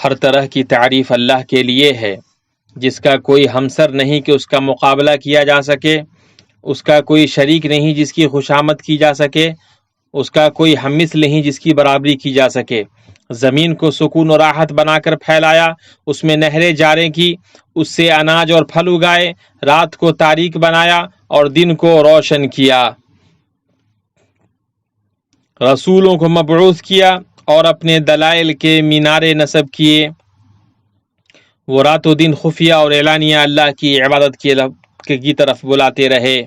ہر طرح کی تعریف اللہ کے لیے ہے، جس کا کوئی ہمسر نہیں کہ اس کا مقابلہ کیا جا سکے، اس کا کوئی شریک نہیں جس کی خوشامد کی جا سکے، اس کا کوئی ہم مثل نہیں جس کی برابری کی جا سکے۔ زمین کو سکون و راحت بنا کر پھیلایا، اس میں نہریں جاری کی، اس سے اناج اور پھل اگائے، رات کو تاریک بنایا اور دن کو روشن کیا، رسولوں کو مبعوث کیا اور اپنے دلائل کے مینارے نصب کیے۔ وہ رات و دن خفیہ اور اعلانیہ اللہ کی عبادت کی طرف بلاتے رہے۔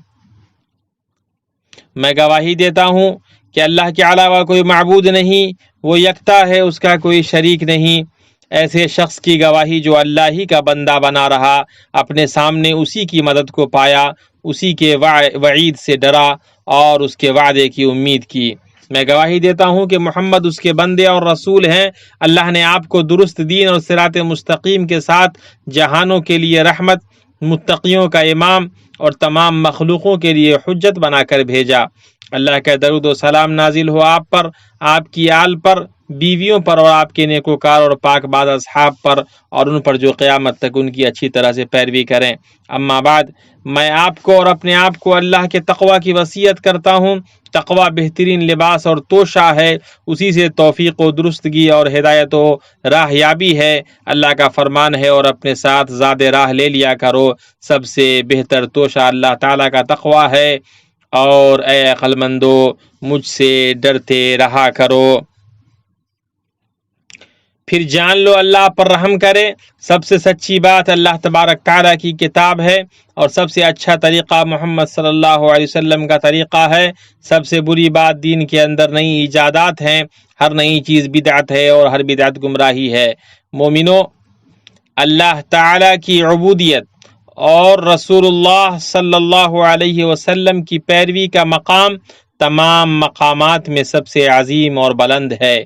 میں گواہی دیتا ہوں کہ اللہ کے علاوہ کوئی معبود نہیں، وہ یکتا ہے، اس کا کوئی شریک نہیں۔ ایسے شخص کی گواہی جو اللہ ہی کا بندہ بنا رہا، اپنے سامنے اسی کی مدد کو پایا، اسی کے وعید سے ڈرا اور اس کے وعدے کی امید کی۔ میں گواہی دیتا ہوں کہ محمد اس کے بندے اور رسول ہیں۔ اللہ نے آپ کو درست دین اور صراط مستقیم کے ساتھ جہانوں کے لیے رحمت، متقیوں کا امام اور تمام مخلوقوں کے لیے حجت بنا کر بھیجا۔ اللہ کا درود و سلام نازل ہو آپ پر، آپ کی آل پر، بیویوں پر اور آپ کے نیکوکار اور پاک باز اصحاب پر، اور ان پر جو قیامت تک ان کی اچھی طرح سے پیروی کریں۔ اما بعد، میں آپ کو اور اپنے آپ کو اللہ کے تقوی کی وصیت کرتا ہوں۔ تقوی بہترین لباس اور توشہ ہے، اسی سے توفیق و درستگی اور ہدایت و راہ یابی ہے۔ اللہ کا فرمان ہے، اور اپنے ساتھ زاد راہ لے لیا کرو، سب سے بہتر توشہ اللہ تعالیٰ کا تقوی ہے، اور اے عقل مندو مجھ سے ڈرتے رہا کرو۔ پھر جان لو اللہ پر رحم کرے۔ سب سے سچی بات اللہ تبارک تعالیٰ کی کتاب ہے، اور سب سے اچھا طریقہ محمد صلی اللہ علیہ وسلم کا طریقہ ہے۔ سب سے بری بات دین کے اندر نئی ایجادات ہیں، ہر نئی چیز بدعت ہے اور ہر بدعت گمراہی ہے۔ مومنو، اللہ تعالیٰ کی عبودیت اور رسول اللہ صلی اللہ علیہ وسلم کی پیروی کا مقام تمام مقامات میں سب سے عظیم اور بلند ہے،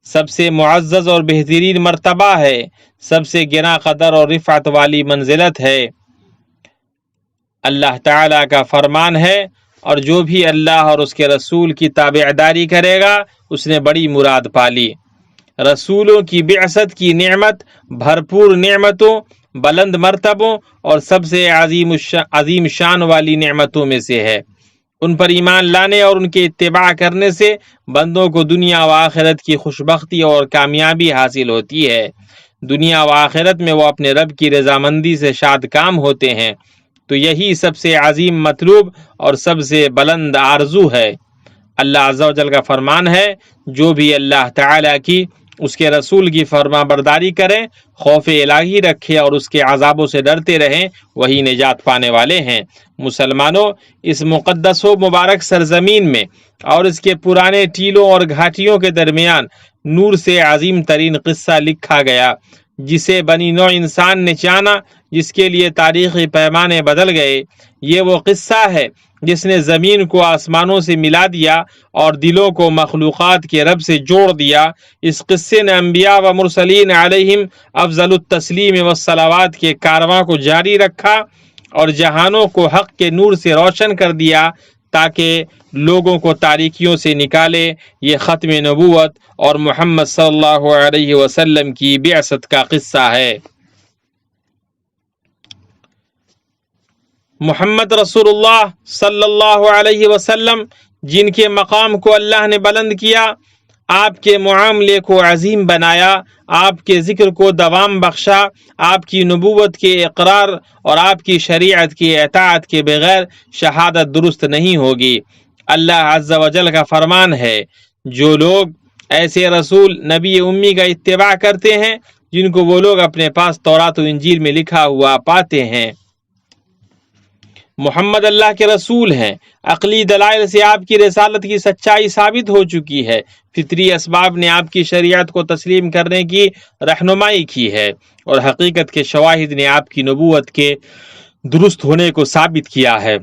سب سے معزز اور بہترین مرتبہ ہے، سب سے گراں قدر اور رفعت والی منزلت ہے۔ اللہ تعالیٰ کا فرمان ہے، اور جو بھی اللہ اور اس کے رسول کی تابعداری کرے گا اس نے بڑی مراد پالی۔ رسولوں کی بعثت کی نعمت بھرپور نعمتوں، بلند مرتبوں اور سب سے عظیم شان والی نعمتوں میں سے ہے۔ ان پر ایمان لانے اور ان کے اتباع کرنے سے بندوں کو دنیا و آخرت کی خوشبختی اور کامیابی حاصل ہوتی ہے۔ دنیا و آخرت میں وہ اپنے رب کی رضامندی سے شاد کام ہوتے ہیں، تو یہی سب سے عظیم مطلوب اور سب سے بلند آرزو ہے۔ اللہ عز و جل کا فرمان ہے، جو بھی اللہ تعالیٰ کی، اس کے رسول کی فرما برداری کریں، خوف الہی رکھے اور اس کے عذابوں سے ڈرتے رہیں، وہی نجات پانے والے ہیں۔ مسلمانوں، اس مقدس و مبارک سرزمین میں اور اس کے پرانے ٹیلوں اور گھاٹیوں کے درمیان نور سے عظیم ترین قصہ لکھا گیا، جسے بنی نوع انسان نے جانا، جس کے لیے تاریخی پیمانے بدل گئے۔ یہ وہ قصہ ہے جس نے زمین کو آسمانوں سے ملا دیا اور دلوں کو مخلوقات کے رب سے جوڑ دیا۔ اس قصے نے انبیاء و مرسلین علیہم افضل التسلیم والصلوات کے کارواں کو جاری رکھا اور جہانوں کو حق کے نور سے روشن کر دیا، تاکہ لوگوں کو تاریکیوں سے نکالے۔ یہ ختم نبوت اور محمد صلی اللہ علیہ وسلم کی بعثت کا قصہ ہے۔ محمد رسول اللہ صلی اللہ علیہ وسلم، جن کے مقام کو اللہ نے بلند کیا، آپ کے معاملے کو عظیم بنایا، آپ کے ذکر کو دوام بخشا، آپ کی نبوت کے اقرار اور آپ کی شریعت کی اطاعت کے بغیر شہادت درست نہیں ہوگی۔ اللہ عز و جل کا فرمان ہے، جو لوگ ایسے رسول نبی امی کا اتباع کرتے ہیں جن کو وہ لوگ اپنے پاس تورات و انجیل میں لکھا ہوا پاتے ہیں۔ محمد اللہ کے رسول ہیں، عقلی دلائل سے آپ کی رسالت کی سچائی ثابت ہو چکی ہے، فطری اسباب نے آپ کی شریعت کو تسلیم کرنے کی رہنمائی کی ہے، اور حقیقت کے شواہد نے آپ کی نبوت کے درست ہونے کو ثابت کیا ہے۔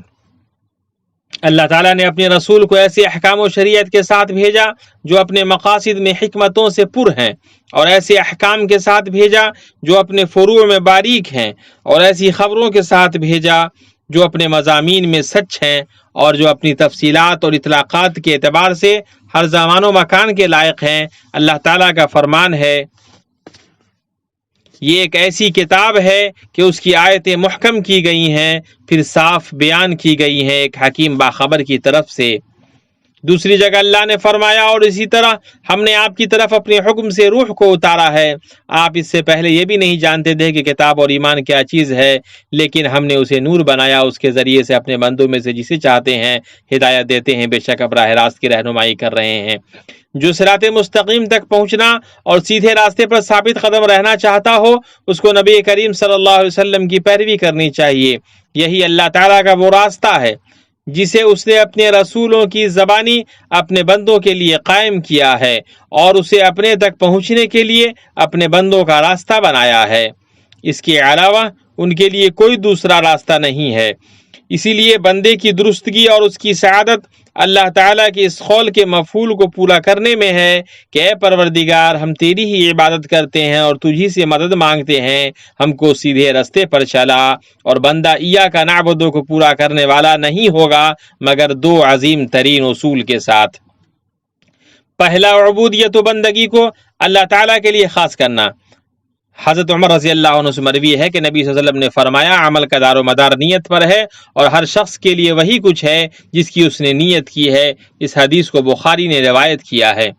اللہ تعالیٰ نے اپنے رسول کو ایسے احکام و شریعت کے ساتھ بھیجا جو اپنے مقاصد میں حکمتوں سے پر ہیں، اور ایسے احکام کے ساتھ بھیجا جو اپنے فروع میں باریک ہیں، اور ایسی خبروں کے ساتھ بھیجا جو اپنے مضامین میں سچ ہیں، اور جو اپنی تفصیلات اور اطلاقات کے اعتبار سے ہر زمان و مکان کے لائق ہیں۔ اللہ تعالیٰ کا فرمان ہے، یہ ایک ایسی کتاب ہے کہ اس کی آیتیں محکم کی گئی ہیں، پھر صاف بیان کی گئی ہیں ایک حکیم باخبر کی طرف سے۔ دوسری جگہ اللہ نے فرمایا اور اسی طرح ہم نے آپ کی طرف اپنے حکم سے روح کو اتارا ہے، آپ اس سے پہلے یہ بھی نہیں جانتے تھے کہ کتاب اور ایمان کیا چیز ہے، لیکن ہم نے اسے نور بنایا، اس کے ذریعے سے اپنے بندوں میں سے جسے چاہتے ہیں ہدایت دیتے ہیں، بے شک اب راہ راست کی رہنمائی کر رہے ہیں۔ جو صراط مستقیم تک پہنچنا اور سیدھے راستے پر ثابت قدم رہنا چاہتا ہو، اس کو نبی کریم صلی اللہ علیہ وسلم کی پیروی کرنی چاہیے۔ یہی اللہ تعالیٰ کا وہ راستہ ہے جسے اس نے اپنے رسولوں کی زبانی اپنے بندوں کے لیے قائم کیا ہے، اور اسے اپنے تک پہنچنے کے لیے اپنے بندوں کا راستہ بنایا ہے۔ اس کے علاوہ ان کے لیے کوئی دوسرا راستہ نہیں ہے۔ اسی لیے بندے کی درستگی اور اس کی سعادت اللہ تعالیٰ کے اس قول کے مفعول کو پورا کرنے میں ہے کہ اے پروردگار، ہم تیری ہی عبادت کرتے ہیں اور تجھی سے مدد مانگتے ہیں، ہم کو سیدھے رستے پر چلا۔ اور بندہ ایاک نعبد کو پورا کرنے والا نہیں ہوگا مگر دو عظیم ترین اصول کے ساتھ۔ پہلا، عبودیت و بندگی کو اللہ تعالیٰ کے لیے خاص کرنا۔ حضرت عمر رضی اللہ عنہ سے مروی ہے کہ نبی صلی اللہ علیہ وسلم نے فرمایا، عمل کا دار و مدار نیت پر ہے، اور ہر شخص کے لیے وہی کچھ ہے جس کی اس نے نیت کی ہے۔ اس حدیث کو بخاری نے روایت کیا ہے۔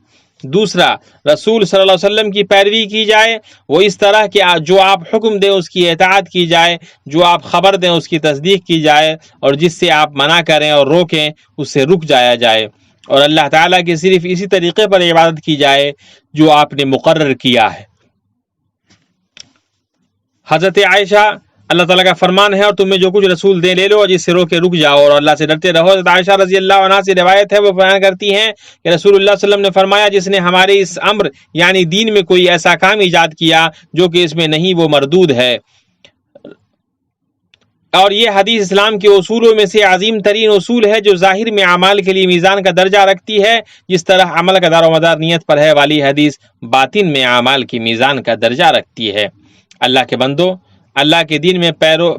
دوسرا، رسول صلی اللہ علیہ وسلم کی پیروی کی جائے، وہ اس طرح کہ جو آپ حکم دیں اس کی اطاعت کی جائے، جو آپ خبر دیں اس کی تصدیق کی جائے، اور جس سے آپ منع کریں اور روکیں اس سے رک جایا جائے، اور اللہ تعالیٰ کی صرف اسی طریقے پر عبادت کی جائے جو آپ نے مقرر کیا ہے۔ حضرت عائشہ، اللہ تعالیٰ کا فرمان ہے، اور تمہیں جو کچھ رسول دیں لے لو اور جس سے روکے رک جاؤ اور اللہ سے ڈرتے رہو۔ حضرت عائشہ رضی اللہ عنہ سے روایت ہے، وہ بیان کرتی ہیں کہ رسول اللہ صلی اللہ علیہ وسلم نے فرمایا، جس نے ہمارے اس امر یعنی دین میں کوئی ایسا کام ایجاد کیا جو کہ اس میں نہیں، وہ مردود ہے۔ اور یہ حدیث اسلام کے اصولوں میں سے عظیم ترین اصول ہے، جو ظاہر میں اعمال کے لیے میزان کا درجہ رکھتی ہے، جس طرح عمل کا دار و مدار نیت پر ہے، والی حدیث باطن میں اعمال کی میزان کا درجہ رکھتی ہے۔ اللہ کے بندو، اللہ کے دین میں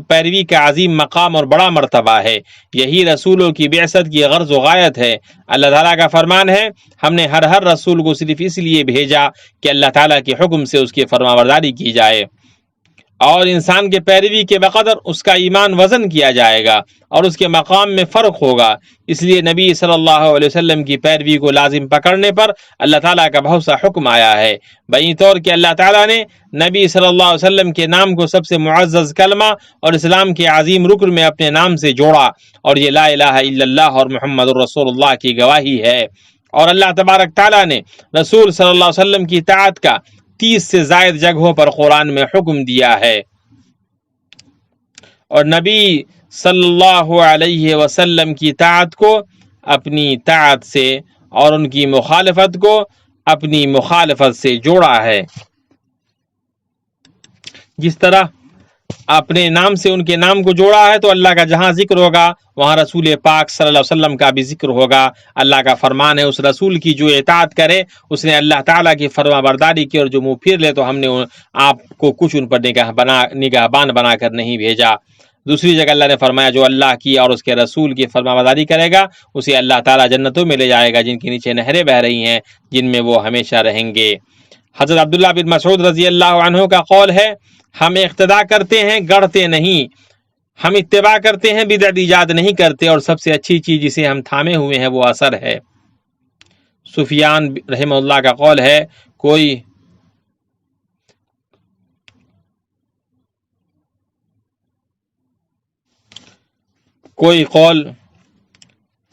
پیروی کا عظیم مقام اور بڑا مرتبہ ہے، یہی رسولوں کی بعثت کی غرض و غایت ہے۔ اللہ تعالیٰ کا فرمان ہے، ہم نے ہر رسول کو صرف اس لیے بھیجا کہ اللہ تعالیٰ کے حکم سے اس کی فرمانبرداری کی جائے، اور انسان کے پیروی کے بقدر اس کا ایمان وزن کیا جائے گا اور اس کے مقام میں فرق ہوگا۔ اس لیے نبی صلی اللہ علیہ وسلم کی پیروی کو لازم پکڑنے پر اللہ تعالیٰ کا بہت سا حکم آیا ہے، بئی طور کہ اللہ تعالیٰ نے نبی صلی اللہ علیہ وسلم کے نام کو سب سے معزز کلمہ اور اسلام کے عظیم رکن میں اپنے نام سے جوڑا، اور یہ لا الہ الا اللہ اور محمد الرسول اللہ کی گواہی ہے۔ اور اللہ تبارک تعالیٰ نے رسول صلی اللہ علیہ وسلم کی اطاعت کا 30 سے زائد جگہوں پر قرآن میں حکم دیا ہے، اور نبی صلی اللہ علیہ وسلم کی اطاعت کو اپنی اطاعت سے اور ان کی مخالفت کو اپنی مخالفت سے جوڑا ہے۔ جس طرح اپنے نام سے ان کے نام کو جوڑا ہے، تو اللہ کا جہاں ذکر ہوگا وہاں رسول پاک صلی اللہ علیہ وسلم کا بھی ذکر ہوگا۔ اللہ کا فرمان ہے، اس رسول کی جو اطاعت کرے اس نے اللہ تعالیٰ کی فرما برداری کی، اور جو منہ پھیر لے تو ہم نے آپ کو کچھ ان پر نگہبان بنا کر نہیں بھیجا۔ دوسری جگہ اللہ نے فرمایا، جو اللہ کی اور اس کے رسول کی فرما برداری کرے گا اسے اللہ تعالیٰ جنتوں میں لے جائے گا، جن کے نیچے نہریں بہہ رہی ہیں، جن میں وہ ہمیشہ رہیں گے۔ حضرت عبداللہ بن مسعود رضی اللہ عنہ کا قول ہے، ہم اقتداء کرتے ہیں، گڑھتے نہیں، ہم اتباع کرتے ہیں، بدعت ایجاد نہیں کرتے، اور سب سے اچھی چیز جسے ہم تھامے ہوئے ہیں وہ اثر ہے۔ سفیان رحمہ اللہ کا قول ہے، کوئی قول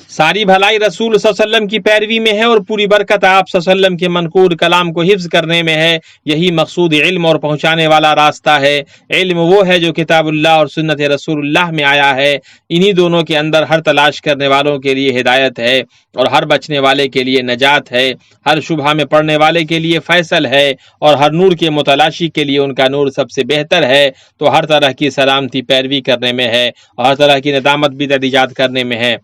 ساری بھلائی رسول صلی اللہ علیہ وسلم کی پیروی میں ہے، اور پوری برکت آپ صلی اللہ علیہ وسلم کے منقول کلام کو حفظ کرنے میں ہے۔ یہی مقصود علم اور پہنچانے والا راستہ ہے۔ علم وہ ہے جو کتاب اللہ اور سنت رسول اللہ میں آیا ہے، انہی دونوں کے اندر ہر تلاش کرنے والوں کے لیے ہدایت ہے، اور ہر بچنے والے کے لیے نجات ہے، ہر شبہ میں پڑنے والے کے لیے فیصل ہے، اور ہر نور کے متلاشی کے لیے ان کا نور سب سے بہتر ہے۔ تو ہر طرح کی سلامتی پیروی کرنے میں ہے، اور ہر طرح کی ندامت بدعت ایجاد کرنے میں ہے۔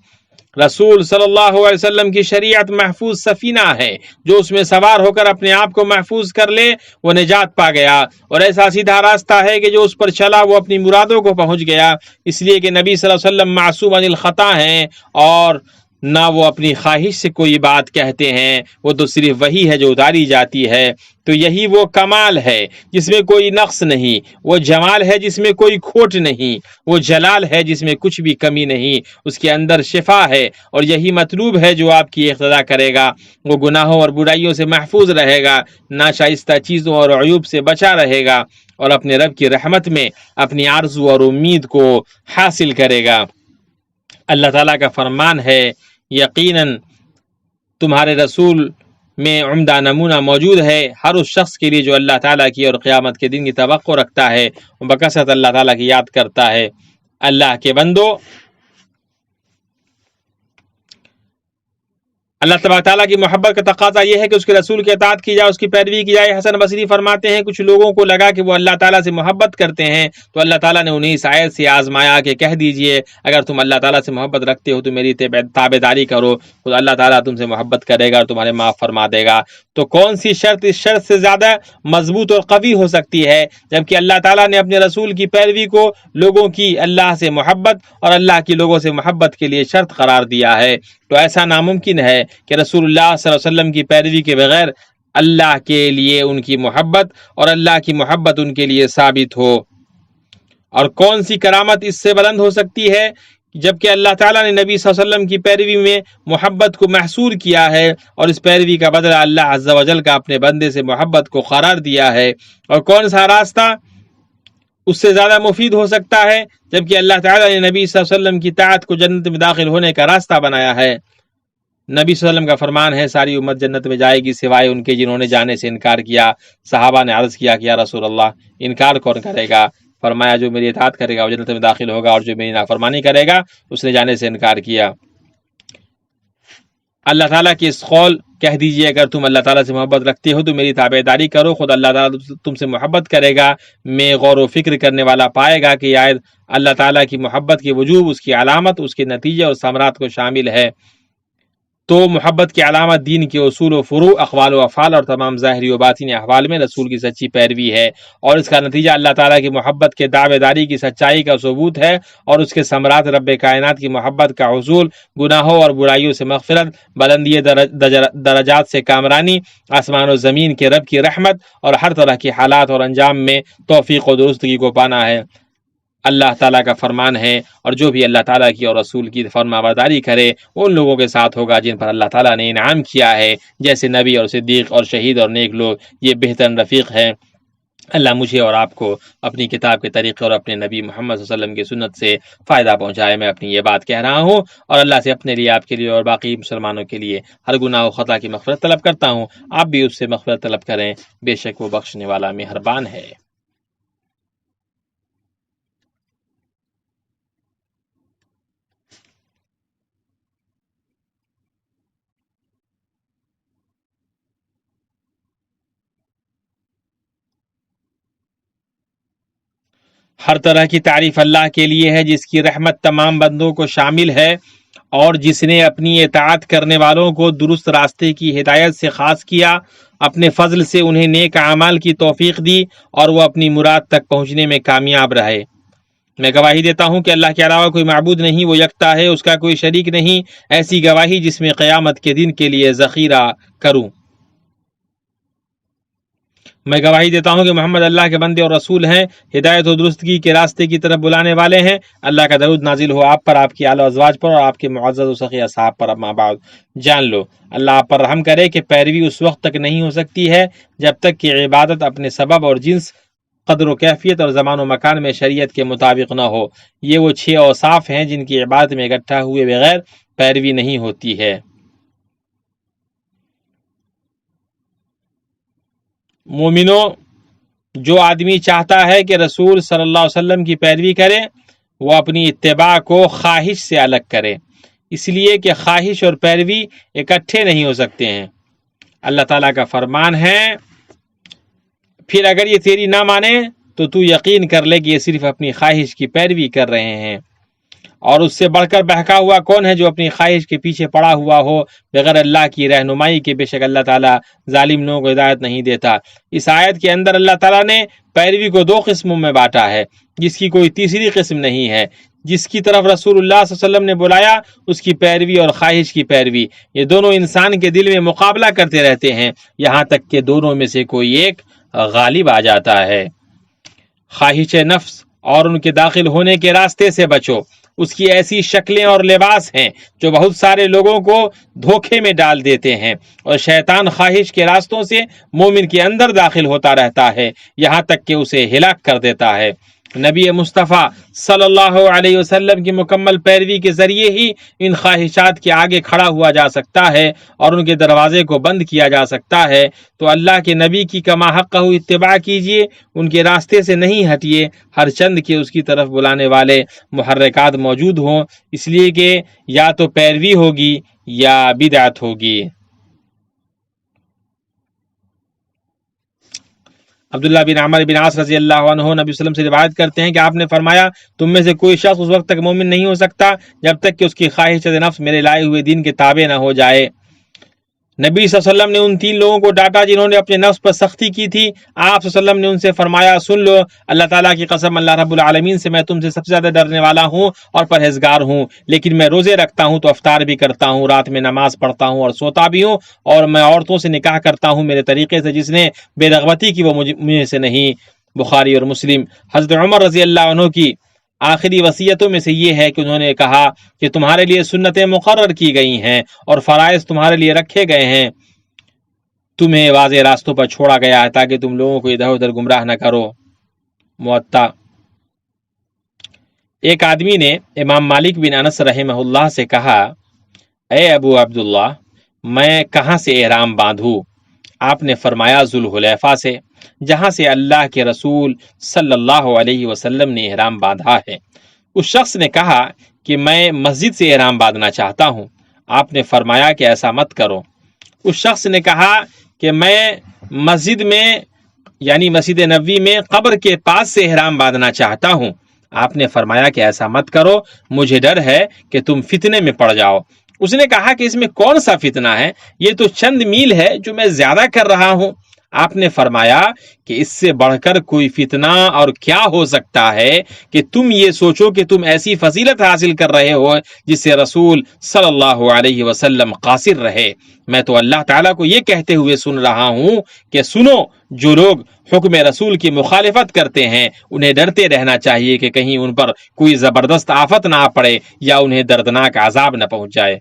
رسول صلی اللہ علیہ وسلم کی شریعت محفوظ سفینہ ہے، جو اس میں سوار ہو کر اپنے آپ کو محفوظ کر لے وہ نجات پا گیا، اور ایسا سیدھا راستہ ہے کہ جو اس پر چلا وہ اپنی مرادوں کو پہنچ گیا۔ اس لیے کہ نبی صلی اللہ علیہ وسلم معصوم عن الخطا ہیں، اور نہ وہ اپنی خواہش سے کوئی بات کہتے ہیں، وہ تو صرف وہی ہے جو اتاری جاتی ہے۔ تو یہی وہ کمال ہے جس میں کوئی نقص نہیں، وہ جمال ہے جس میں کوئی کھوٹ نہیں، وہ جلال ہے جس میں کچھ بھی کمی نہیں، اس کے اندر شفا ہے، اور یہی مطلوب ہے جو آپ کی اقتدا کرے گا۔ وہ گناہوں اور برائیوں سے محفوظ رہے گا، ناشائستہ چیزوں اور عیوب سے بچا رہے گا، اور اپنے رب کی رحمت میں اپنی آرزو اور امید کو حاصل کرے گا۔ اللہ تعالیٰ کا فرمان ہے، یقیناً تمہارے رسول میں عمدہ نمونہ موجود ہے ہر اس شخص کے لیے جو اللہ تعالیٰ کی اور قیامت کے دن کی توقع رکھتا ہے، بکثرت اللہ تعالیٰ کی یاد کرتا ہے۔ اللہ کے بندو، اللہ تبارک تعالیٰ کی محبت کا تقاضا یہ ہے کہ اس کے رسول کی اطاعت کی جائے، اس کی پیروی کی جائے۔ حسن بصری فرماتے ہیں کچھ لوگوں کو لگا کہ وہ اللہ تعالیٰ سے محبت کرتے ہیں، تو اللہ تعالیٰ نے انہیں اس آیت سے آزمایا کہ کہہ دیجئے اگر تم اللہ تعالیٰ سے محبت رکھتے ہو تو میری تابع داری کرو، تو اللہ تعالیٰ تم سے محبت کرے گا اور تمہارے معاف فرما دے گا۔ تو کون سی شرط اس شرط سے زیادہ مضبوط اور قوی ہو سکتی ہے، جبکہ اللہ تعالیٰ نے اپنے رسول کی پیروی کو لوگوں کی اللہ سے محبت اور اللہ کی لوگوں سے محبت کے لیے شرط قرار دیا ہے۔ تو ایسا ناممکن ہے کہ رسول اللہ صلی اللہ علیہ وسلم کی پیروی کے بغیر اللہ کے لیے ان کی محبت اور اللہ کی محبت ان کے لیے ثابت ہو۔ اور کون سی کرامت اس سے بلند ہو سکتی ہے جبکہ اللہ تعالیٰ نے نبی صلی اللہ علیہ وسلم کی پیروی میں محبت کو محصور کیا ہے، اور اس پیروی کا بدلہ اللہ عز و جل کا اپنے بندے سے محبت کو قرار دیا ہے۔ اور کون سا راستہ اس سے زیادہ مفید ہو سکتا ہے جبکہ اللہ تعالیٰ نے نبی صلی اللہ علیہ وسلم کی طاعت کو جنت میں داخل ہونے کا راستہ بنایا ہے۔ نبی صلی اللہ علیہ وسلم کا فرمان ہے ساری امت جنت میں جائے گی سوائے ان کے جنہوں نے جانے سے انکار کیا۔ صحابہ نے عرض کیا کہ یا رسول اللہ انکار کون کرے گا؟ فرمایا جو میری اطاعت کرے گا وہ جنت میں داخل ہوگا، اور جو میری نافرمانی کرے گا اس نے جانے سے انکار کیا۔ اللہ تعالیٰ کی اس قول کہہ دیجئے اگر تم اللہ تعالیٰ سے محبت رکھتے ہو تو میری تابع داری کرو، خود اللہ تعالیٰ تم سے محبت کرے گا۔ میں غور و فکر کرنے والا پائے گا کہ یہ آیت اللہ تعالیٰ کی محبت کے وجوب، اس کی علامت، اس کے نتیجے اور ثمرات کو شامل ہے۔ تو محبت کی علامت دین کے اصول و فروع، اقوال و افعال اور تمام ظاہری و باطنی احوال میں رسول کی سچی پیروی ہے، اور اس کا نتیجہ اللہ تعالیٰ کی محبت کے دعوے داری کی سچائی کا ثبوت ہے، اور اس کے ثمرات رب کائنات کی محبت کا حصول، گناہوں اور برائیوں سے مغفرت، بلندی درجات سے کامرانی، آسمان و زمین کے رب کی رحمت، اور ہر طرح کی حالات اور انجام میں توفیق و درستگی کو پانا ہے۔ اللہ تعالیٰ کا فرمان ہے، اور جو بھی اللہ تعالیٰ کی اور رسول کی فرمانبرداری کرے وہ ان لوگوں کے ساتھ ہوگا جن پر اللہ تعالیٰ نے انعام کیا ہے، جیسے نبی اور صدیق اور شہید اور نیک لوگ، یہ بہترین رفیق ہیں۔ اللہ مجھے اور آپ کو اپنی کتاب کے طریقے اور اپنے نبی محمد صلی اللہ علیہ وسلم کی سنت سے فائدہ پہنچائے۔ میں اپنی یہ بات کہہ رہا ہوں اور اللہ سے اپنے لیے، آپ کے لیے اور باقی مسلمانوں کے لیے ہر گناہ و خطا کی مغفرت طلب کرتا ہوں۔ آپ بھی اس سے مغفرت طلب کریں، بے شک وہ بخشنے والا مہربان ہے۔ ہر طرح کی تعریف اللہ کے لیے ہے جس کی رحمت تمام بندوں کو شامل ہے، اور جس نے اپنی اطاعت کرنے والوں کو درست راستے کی ہدایت سے خاص کیا، اپنے فضل سے انہیں نیک اعمال کی توفیق دی اور وہ اپنی مراد تک پہنچنے میں کامیاب رہے۔ میں گواہی دیتا ہوں کہ اللہ کے علاوہ کوئی معبود نہیں، وہ یکتا ہے، اس کا کوئی شریک نہیں، ایسی گواہی جس میں قیامت کے دن کے لیے ذخیرہ کروں۔ میں گواہی دیتا ہوں کہ محمد اللہ کے بندے اور رسول ہیں، ہدایت و درستگی کے راستے کی طرف بلانے والے ہیں۔ اللہ کا درود نازل ہو آپ پر، آپ کی آل و ازواج پر اور آپ کے معزز و سخی اصحاب پر۔ اما بعد، جان لو اللہ آپ پر رحم کرے کہ پیروی اس وقت تک نہیں ہو سکتی ہے جب تک کہ عبادت اپنے سبب اور جنس، قدر و کیفیت اور زمان و مکان میں شریعت کے مطابق نہ ہو۔ یہ وہ 6 اوصاف ہیں جن کی عبادت میں اکٹھا ہوئے بغیر پیروی نہیں ہوتی ہے۔ مومنوں، جو آدمی چاہتا ہے کہ رسول صلی اللہ علیہ وسلم کی پیروی کرے، وہ اپنی اتباع کو خواہش سے الگ کرے، اس لیے کہ خواہش اور پیروی اکٹھے نہیں ہو سکتے ہیں۔ اللہ تعالیٰ کا فرمان ہے، پھر اگر یہ تیری نہ مانے تو یقین کر لے کہ یہ صرف اپنی خواہش کی پیروی کر رہے ہیں، اور اس سے بڑھ کر بہکا ہوا کون ہے جو اپنی خواہش کے پیچھے پڑا ہوا ہو بغیر اللہ کی رہنمائی کے؟ بے شک اللہ تعالیٰ ظالم لوگوں کو ہدایت نہیں دیتا۔ اس آیت کے اندر اللہ تعالیٰ نے پیروی کو 2 قسموں میں بانٹا ہے، جس کی کوئی تیسری قسم نہیں ہے۔ جس کی طرف رسول اللہ صلی اللہ علیہ وسلم نے بلایا اس کی پیروی اور خواہش کی پیروی، یہ دونوں انسان کے دل میں مقابلہ کرتے رہتے ہیں یہاں تک کہ دونوں میں سے کوئی ایک غالب آ جاتا ہے۔ خواہش نفس اور ان کے داخل ہونے کے راستے سے بچو، اس کی ایسی شکلیں اور لباس ہیں جو بہت سارے لوگوں کو دھوکے میں ڈال دیتے ہیں، اور شیطان خواہش کے راستوں سے مومن کے اندر داخل ہوتا رہتا ہے یہاں تک کہ اسے ہلاک کر دیتا ہے۔ نبی مصطفیٰ صلی اللہ علیہ وسلم کی مکمل پیروی کے ذریعے ہی ان خواہشات کے آگے کھڑا ہوا جا سکتا ہے اور ان کے دروازے کو بند کیا جا سکتا ہے۔ تو اللہ کے نبی کی کما حق اتباع کیجیے، ان کے راستے سے نہیں ہٹیے، ہر چند کے اس کی طرف بلانے والے محرکات موجود ہوں، اس لیے کہ یا تو پیروی ہوگی یا بدعت ہوگی۔ عبداللہ بن عمر بن عاص رضی اللہ عنہ نبی صلی اللہ علیہ وسلم سے روایت کرتے ہیں کہ آپ نے فرمایا، تم میں سے کوئی شخص اس وقت تک مومن نہیں ہو سکتا جب تک کہ اس کی خواہش نفس میرے لائے ہوئے دین کے تابع نہ ہو جائے۔ نبی صلی اللہ علیہ وسلم نے ان 3 لوگوں کو ڈانٹا جنہوں نے اپنے نفس پر سختی کی تھی۔ آپ صلی اللہ علیہ وسلم نے ان سے فرمایا، سن لو، اللہ تعالیٰ کی قسم، اللہ رب العالمین سے میں تم سے سب سے زیادہ ڈرنے والا ہوں اور پرہیزگار ہوں، لیکن میں روزے رکھتا ہوں تو افطار بھی کرتا ہوں، رات میں نماز پڑھتا ہوں اور سوتا بھی ہوں، اور میں عورتوں سے نکاح کرتا ہوں میرے طریقے سے، جس نے بے رغبتی کی وہ مجھ سے نہیں۔ بخاری اور مسلم۔ حضرت عمر رضی اللہ عنہ کی آخری وصیتوں میں سے یہ ہے کہ انہوں نے کہا کہ تمہارے لیے سنتیں مقرر کی گئی ہیں اور فرائض تمہارے لیے رکھے گئے ہیں، تمہیں واضح راستوں پر چھوڑا گیا ہے تاکہ تم لوگوں کو ادھر ادھر گمراہ نہ کرو۔ موطا۔ ایک آدمی نے امام مالک بن انس رحمہ اللہ سے کہا، اے ابو عبداللہ، میں کہاں سے احرام باندھوں؟ آپ نے فرمایا، ذوالحلیفہ سے، جہاں سے اللہ کے رسول صلی اللہ علیہ وسلم نے احرام باندھا ہے۔ اس شخص نے کہا کہ میں مسجد سے احرام باندھنا چاہتا ہوں۔ آپ نے فرمایا کہ ایسا مت کرو۔ اس شخص نے کہا کہ میں مسجد میں یعنی مسجد نبوی میں قبر کے پاس سے احرام باندھنا چاہتا ہوں۔ آپ نے فرمایا کہ ایسا مت کرو، مجھے ڈر ہے کہ تم فتنے میں پڑ جاؤ۔ اس نے کہا کہ اس میں کون سا فتنہ ہے؟ یہ تو چند میل ہے جو میں زیادہ کر رہا ہوں۔ آپ نے فرمایا کہ اس سے بڑھ کر کوئی فتنہ اور کیا ہو سکتا ہے کہ تم یہ سوچو کہ تم ایسی فضیلت حاصل کر رہے ہو جس سے رسول صلی اللہ علیہ وسلم قاصر رہے۔ میں تو اللہ تعالیٰ کو یہ کہتے ہوئے سن رہا ہوں کہ سنو، جو لوگ حکم رسول کی مخالفت کرتے ہیں انہیں ڈرتے رہنا چاہیے کہ کہیں ان پر کوئی زبردست آفت نہ پڑے یا انہیں دردناک عذاب نہ پہنچ جائے۔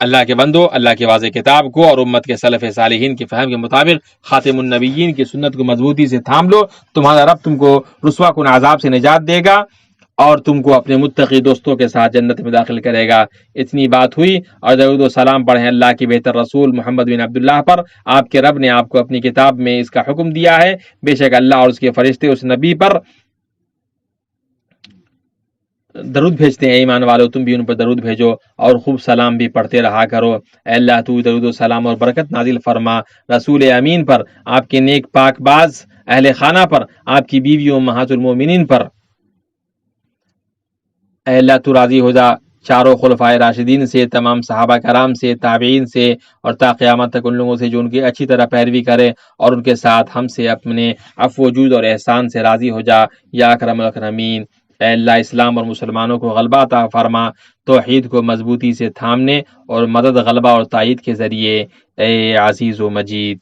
اللہ کے بندو، اللہ کی واضح کتاب کو اور امت کے سلف صالحین کے فہم کے مطابق خاتم النبیین کی سنت کو مضبوطی سے تھام لو، تمہارا رب تم کو رسوا کن عذاب سے نجات دے گا اور تم کو اپنے متقی دوستوں کے ساتھ جنت میں داخل کرے گا۔ اتنی بات ہوئی، اور درود و سلام پڑھیں اللہ کے بہتر رسول محمد بن عبداللہ پر۔ آپ کے رب نے آپ کو اپنی کتاب میں اس کا حکم دیا ہے، بے شک اللہ اور اس کے فرشتے اس نبی پر درود بھیجتے ہیں۔ ایمان والو، تم بھی ان پر درود بھیجو اور خوب سلام بھی پڑھتے رہا کرو۔ اے اللہ، تو درود و سلام اور برکت نازل فرما رسول امین پر، آپ کے نیک پاک باز اہل خانہ پر، آپ کی بیویوں امہات المومنین پر۔ اے اللہ، تو راضی ہو جا چاروں خلفائے راشدین سے، تمام صحابہ کرام سے، تابعین سے، اور تا قیامت تک ان لوگوں سے جو ان کی اچھی طرح پیروی کرے، اور ان کے ساتھ ہم سے اپنے عفو و جود اور احسان سے راضی ہو جا یا اکرم الاکرمین۔ اے اللہ، اسلام اور مسلمانوں کو غلبہ عطا فرما، توحید کو مضبوطی سے تھامنے اور مدد، غلبہ اور تائید کے ذریعے، اے عزیز و مجید۔